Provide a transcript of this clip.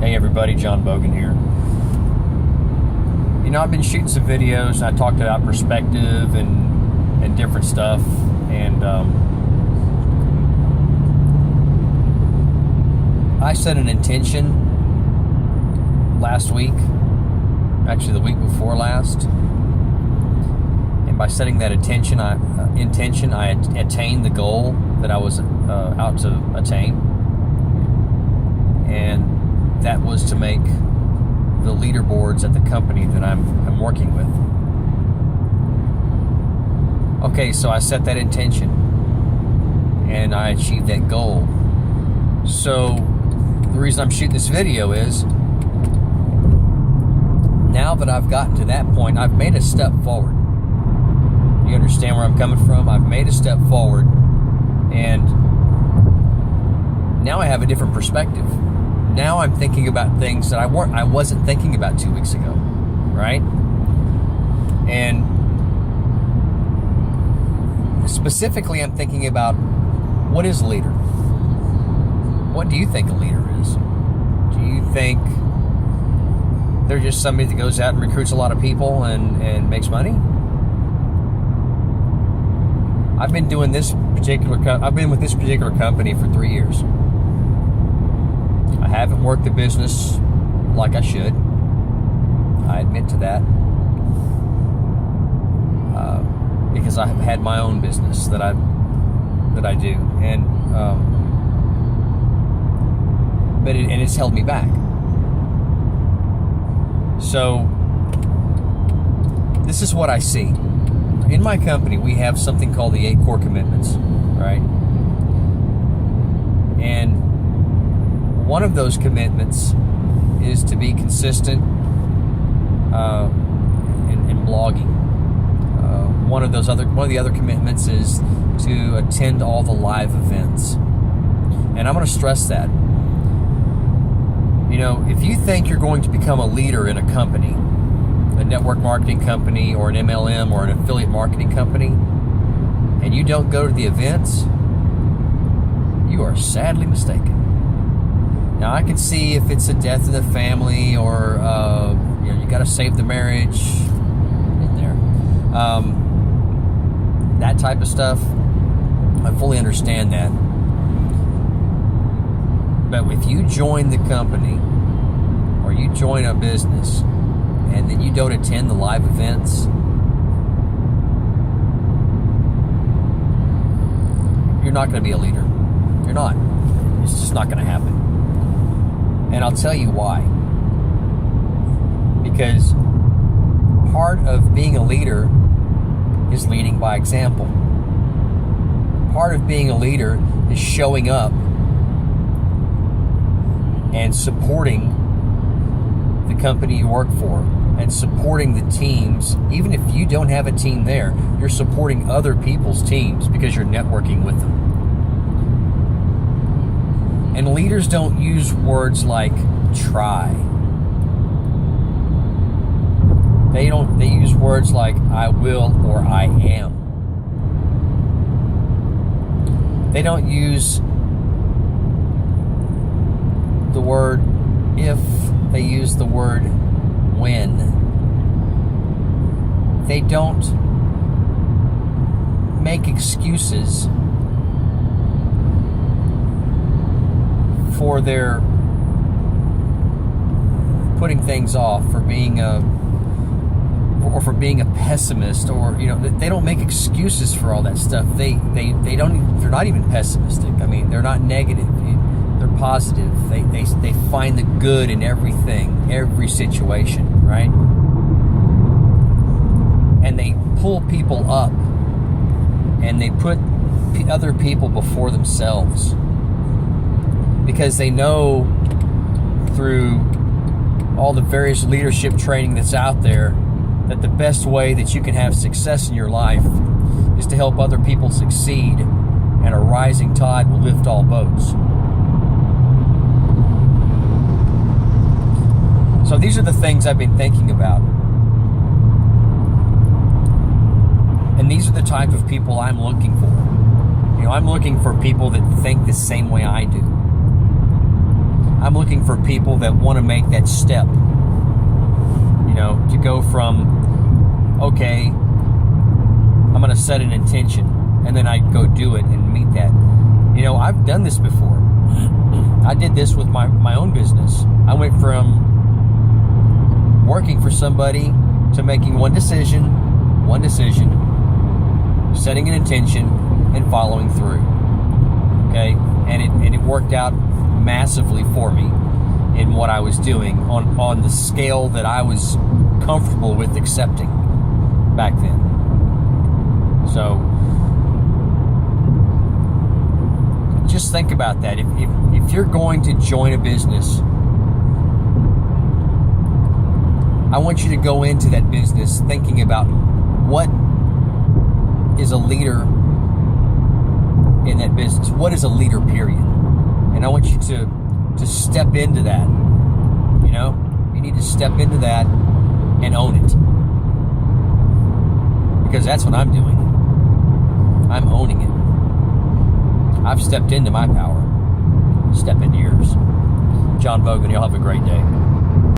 Hey everybody, John Bogan here. You know, I've been shooting some videos and I talked about perspective and different stuff, and I set an intention last week, actually the week before last, and by setting that intention, I attained the goal that I was out to attain, and that was to make the leaderboards at the company that I'm working with. Okay, so I set that intention and I achieved that goal. So the reason I'm shooting this video is, now that I've gotten to that point, I've made a step forward. You understand where I'm coming from? I've made a step forward, and now I have a different perspective. Now I'm thinking about things that I wasn't thinking about 2 weeks ago, right? And specifically, I'm thinking about, what is a leader? What do you think a leader is? Do you think they're just somebody that goes out and recruits a lot of people and makes money? I've been with this particular company for 3 years. I haven't worked the business like I should. I admit to that. Because I have had my own business that I do, and it's held me back. So this is what I see. In my company, we have something called the 8 core commitments, right? And one of those commitments is to be consistent in blogging. One of the other commitments is to attend all the live events. And I'm going to stress that. You know, if you think you're going to become a leader in a company, a network marketing company or an MLM or an affiliate marketing company, and you don't go to the events, you are sadly mistaken. Now, I can see if it's a death in the family, or you got to save the marriage in there, that type of stuff. I fully understand that. But if you join the company or you join a business and then you don't attend the live events, you're not going to be a leader. You're not. It's just not going to happen. And I'll tell you why. Because part of being a leader is leading by example. Part of being a leader is showing up and supporting the company you work for, and supporting the teams. Even if you don't have a team there, you're supporting other people's teams because you're networking with them. And leaders don't use words like try. They use words like I will or I am. They don't use the word if, they use the word when. They don't make excuses for their putting things off, for being a pessimist, or they don't make excuses for all that stuff. They're not even pessimistic. I mean, they're not negative. They're positive. They find the good in everything, every situation, right? And they pull people up, and they put other people before themselves, because they know through all the various leadership training that's out there that the best way that you can have success in your life is to help other people succeed, and a rising tide will lift all boats. So these are the things I've been thinking about. And these are the type of people I'm looking for. I'm looking for people that think the same way I do. I'm looking for people that want to make that step. You know, to go from, okay, I'm going to set an intention, and then I go do it and meet that. You know, I've done this before. I did this with my own business. I went from working for somebody to making one decision, setting an intention, and following through. Okay? And it worked out massively for me in what I was doing on the scale that I was comfortable with accepting back then. So just think about that. If you're going to join a business, I want you to go into that business thinking about what is a leader in that business. What is a leader, period? And I want you to step into that. You know, you need to step into that and own it. Because that's what I'm doing. I'm owning it. I've stepped into my power. Step into yours. John Bogan, y'all have a great day.